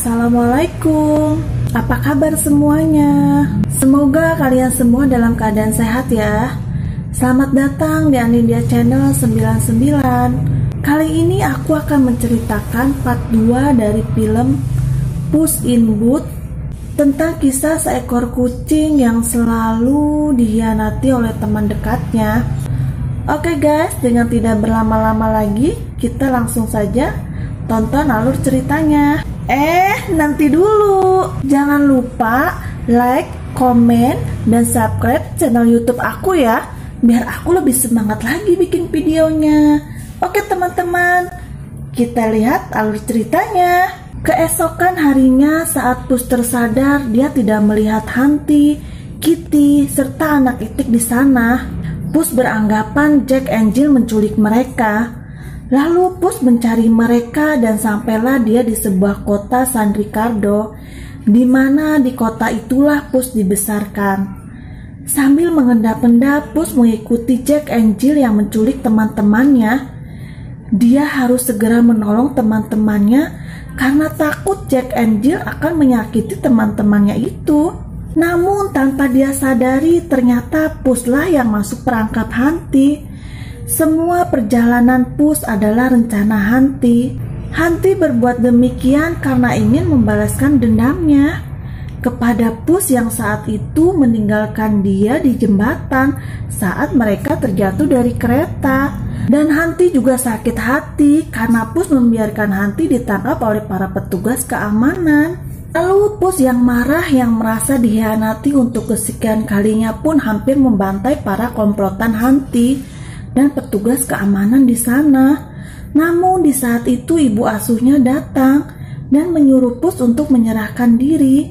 Assalamualaikum. Apa kabar semuanya? Semoga kalian semua dalam keadaan sehat ya. Selamat datang di Anindya Channel 99. Kali ini aku akan menceritakan part 2 dari film Puss in Boots, tentang kisah seekor kucing yang selalu dihianati oleh teman dekatnya. Oke guys, dengan tidak berlama-lama lagi, kita langsung saja tonton alur ceritanya. Nanti dulu, jangan lupa like, komen, dan subscribe channel YouTube aku ya, biar aku lebih semangat lagi bikin videonya. Oke teman-teman, kita lihat alur ceritanya. Keesokan harinya saat Puss tersadar dia tidak melihat Hunty, Kitty, serta anak itik di sana, Puss beranggapan Jack and Jill menculik mereka. Lalu Puss mencari mereka dan sampailah dia di sebuah kota San Ricardo, di mana di kota itulah Puss dibesarkan. Sambil mengendap-endap, Puss mengikuti Jack and Jill yang menculik teman-temannya. Dia harus segera menolong teman-temannya karena takut Jack and Jill akan menyakiti teman-temannya itu. Namun tanpa dia sadari, ternyata Pusslah yang masuk perangkap Hunty. Semua perjalanan Puss adalah rencana Hunty. Hunty berbuat demikian karena ingin membalaskan dendamnya kepada Puss yang saat itu meninggalkan dia di jembatan saat mereka terjatuh dari kereta. Dan Hunty juga sakit hati karena Puss membiarkan Hunty ditangkap oleh para petugas keamanan. Lalu Puss yang marah, yang merasa dikhianati untuk kesekian kalinya pun hampir membantai para komplotan Hunty dan petugas keamanan di sana. Namun di saat itu ibu asuhnya datang dan menyuruh Puss untuk menyerahkan diri.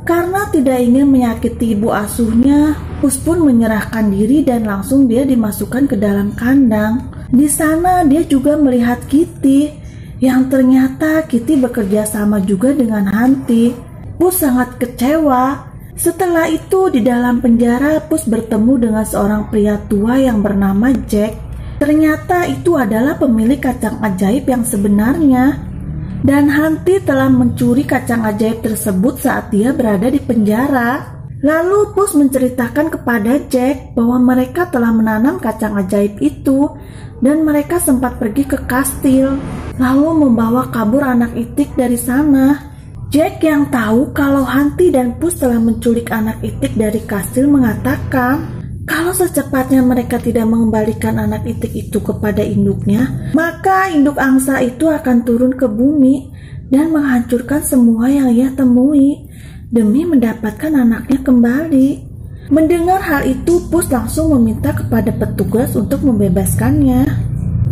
Karena tidak ingin menyakiti ibu asuhnya, Puss pun menyerahkan diri dan langsung dia dimasukkan ke dalam kandang. Di sana dia juga melihat Kitty, yang ternyata Kitty bekerja sama juga dengan Hunty. Puss sangat kecewa. Setelah itu di dalam penjara Puss bertemu dengan seorang pria tua yang bernama Jack. Ternyata itu adalah pemilik kacang ajaib yang sebenarnya. Dan Hunty telah mencuri kacang ajaib tersebut saat dia berada di penjara. Lalu Puss menceritakan kepada Jack bahwa mereka telah menanam kacang ajaib itu dan mereka sempat pergi ke kastil lalu membawa kabur anak itik dari sana. Jack yang tahu kalau Hunty dan Puss telah menculik anak itik dari kastil mengatakan kalau secepatnya mereka tidak mengembalikan anak itik itu kepada induknya, maka induk angsa itu akan turun ke bumi dan menghancurkan semua yang ia temui demi mendapatkan anaknya kembali. Mendengar hal itu, Puss langsung meminta kepada petugas untuk membebaskannya.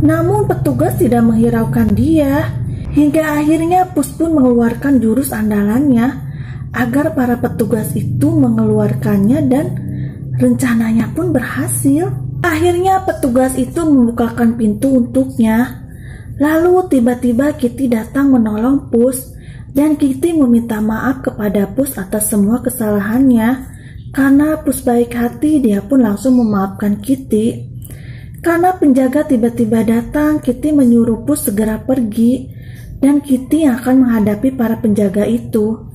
Namun petugas tidak menghiraukan dia. Hingga akhirnya Puss pun mengeluarkan jurus andalannya agar para petugas itu mengeluarkannya dan rencananya pun berhasil. Akhirnya petugas itu membukakan pintu untuknya. Lalu tiba-tiba Kitty datang menolong Puss dan Kitty meminta maaf kepada Puss atas semua kesalahannya. Karena Puss baik hati, dia pun langsung memaafkan Kitty. Karena penjaga tiba-tiba datang, Kitty menyuruh Puss segera pergi dan Kitty akan menghadapi para penjaga itu.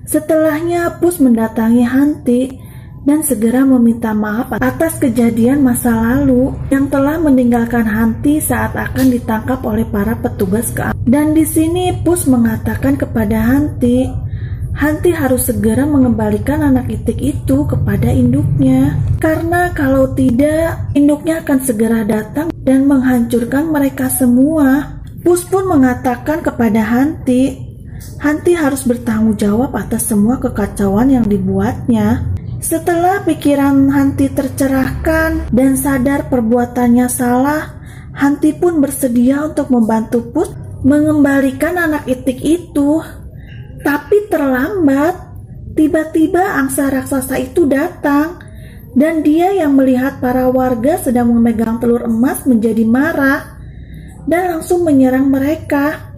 Setelahnya Puss mendatangi Hunty dan segera meminta maaf atas kejadian masa lalu yang telah meninggalkan Hunty saat akan ditangkap oleh para petugas keamanan. Dan di sini Puss mengatakan kepada Hunty harus segera mengembalikan anak itik itu kepada induknya. Karena kalau tidak, induknya akan segera datang dan menghancurkan mereka semua. Puss pun mengatakan kepada Hunty harus bertanggung jawab atas semua kekacauan yang dibuatnya. Setelah pikiran Hunty tercerahkan dan sadar perbuatannya salah, Hunty pun bersedia untuk membantu Puss mengembalikan anak itik itu. Tapi terlambat. Tiba-tiba angsa raksasa itu datang dan dia yang melihat para warga sedang memegang telur emas menjadi marah dan langsung menyerang mereka.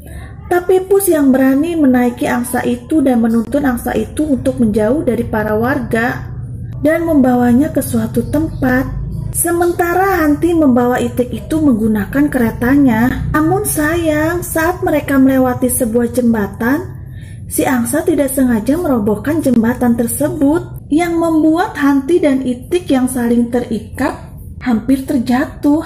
Tapi Puss yang berani menaiki angsa itu dan menuntun angsa itu untuk menjauh dari para warga dan membawanya ke suatu tempat. Sementara Hunty membawa itik itu menggunakan keretanya. Namun sayang, saat mereka melewati sebuah jembatan, si angsa tidak sengaja merobohkan jembatan tersebut yang membuat Hanti dan Itik yang saling terikat hampir terjatuh.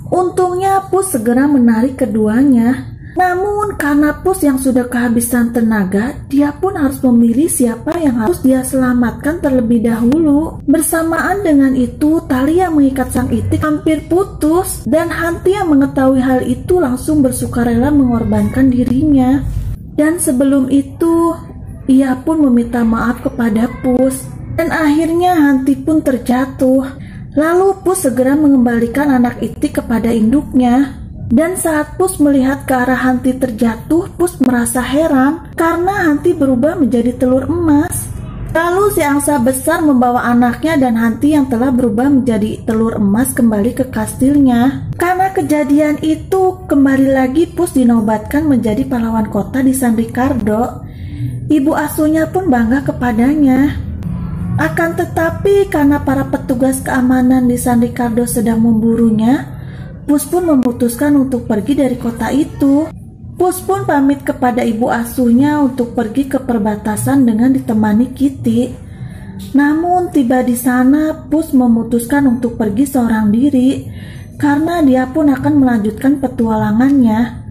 Untungnya Pus segera menarik keduanya. Namun karena Pus yang sudah kehabisan tenaga, dia pun harus memilih siapa yang harus dia selamatkan terlebih dahulu. Bersamaan dengan itu, tali yang mengikat sang Itik hampir putus, dan Hanti yang mengetahui hal itu langsung bersukarela mengorbankan dirinya. Dan sebelum itu, ia pun meminta maaf kepada Pus, dan akhirnya Hanti pun terjatuh. Lalu Pus segera mengembalikan anak Itik kepada induknya. Dan saat Pus melihat ke arah Hanti terjatuh, Pus merasa heran karena Hanti berubah menjadi telur emas. Lalu si angsa besar membawa anaknya dan Hanti yang telah berubah menjadi telur emas kembali ke kastilnya. Karena kejadian itu, kembali lagi Pus dinobatkan menjadi pahlawan kota di San Ricardo. Ibu asuhnya pun bangga kepadanya. Akan tetapi karena para petugas keamanan di San Ricardo sedang memburunya, Pus pun memutuskan untuk pergi dari kota itu. Pus pun pamit kepada ibu asuhnya untuk pergi ke perbatasan dengan ditemani Kitty. Namun tiba di sana, Pus memutuskan untuk pergi seorang diri karena dia pun akan melanjutkan petualangannya.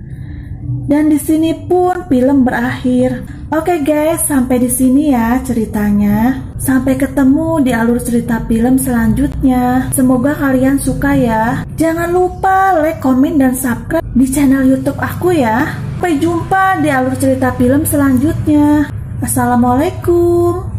Dan di sini pun film berakhir. Oke guys, sampai di sini ya ceritanya. Sampai ketemu di alur cerita film selanjutnya. Semoga kalian suka ya. Jangan lupa like, komen, dan subscribe di channel YouTube aku ya. Sampai jumpa di alur cerita film selanjutnya. Assalamualaikum.